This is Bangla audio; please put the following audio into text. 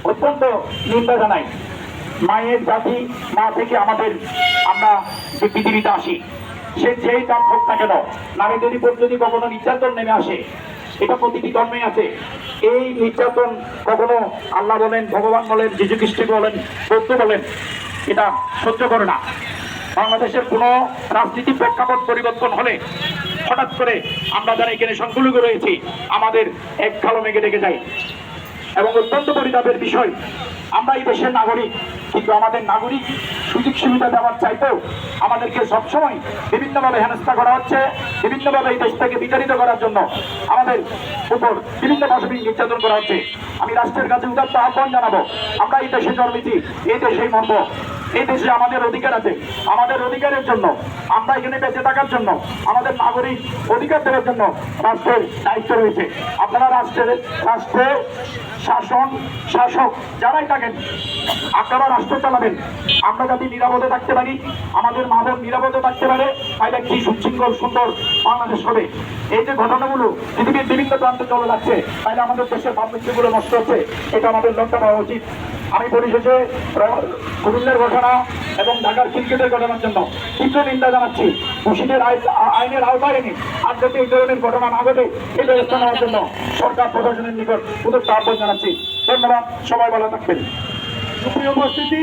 অত্যন্ত নিন্দা জানাই। মায়ের জাতি, মা থেকে আমরা যে পৃথিবীতে আসি, সে যেই জাত হোক না কেন, নারীদের উপর যদি কখনো নির্যাতন নেমে আসে, এটা প্রতিটি ধর্মে আছে। এই নির্যাতন কখনো আল্লাহ বলেন, ভগবান বলেন, যীশু খ্রিস্ট বলেন, বৌদ্ধ বলেন, এটা সহ্য করে না। বাংলাদেশের কোন রাজনীতি প্রেক্ষাপট পরিবর্তন হলে হঠাৎ করে আমরা যারা এখানে সংখ্যালঘু রয়েছি, আমাদের এক কালো মেঘে ডেকে যায়। এবং অত্যন্ত পরিতাপের বিষয়, আমরা এই দেশের নাগরিক, কিন্তু আমাদের নাগরিক সুযোগ সুবিধা দেওয়ার চাইতেও আমাদেরকে সবসময় বিভিন্নভাবে হেনস্থা করা হচ্ছে, বিভিন্নভাবে এই দেশ থেকে বিতাড়িত করার জন্য আমাদের উপর বিভিন্ন পাশবিক নির্যাতন করা হচ্ছে। আমি রাষ্ট্রের কাছে উদাত্ত আহ্বান জানাবো, আমরা এই দেশে জন্মেছি, এই দেশেই মরব। এই দেশে আমাদের অধিকার আছে, আমাদের অধিকারের জন্য, আমরা এখানে বেঁচে থাকার জন্য, আমাদের নাগরিক অধিকার দেওয়ার জন্য রাষ্ট্রের দায়িত্ব রয়েছে। আপনারা রাষ্ট্রে শাসক যারাই থাকেন, আপনারা রাষ্ট্র চালাবেন। আমরা যদি নিরাপদে থাকতে পারি, আমাদের মা বোন নিরাপদে থাকতে পারে, তাহলে কি সুশৃঙ্খল সুন্দর বাংলাদেশ হবে। এই যে ঘটনাগুলো পৃথিবীর বিভিন্ন প্রান্তে চলে যাচ্ছে, তাহলে আমাদের দেশের ভাবমূর্তিগুলো নষ্ট হচ্ছে, এটা আমাদের লক্ষ্য পাওয়া উচিত। আমি পরিশেষে কুমিল্লার ঘটনা এবং ঢাকার খিলগেটের ঘটনার জন্য তীব্র নিন্দা জানাচ্ছি। দোষীদের আইনের আওতায় এনে আর যাতে এই ধরনের ঘটনা না ঘটে, এই ব্যবস্থা নেওয়ার জন্য সরকার প্রশাসনের নিকট উদ্যোক্তা আহ্বান জানাচ্ছি। ধন্যবাদ, সবাই ভালো থাকবেন। সুপ্রিয় উপস্থিতি।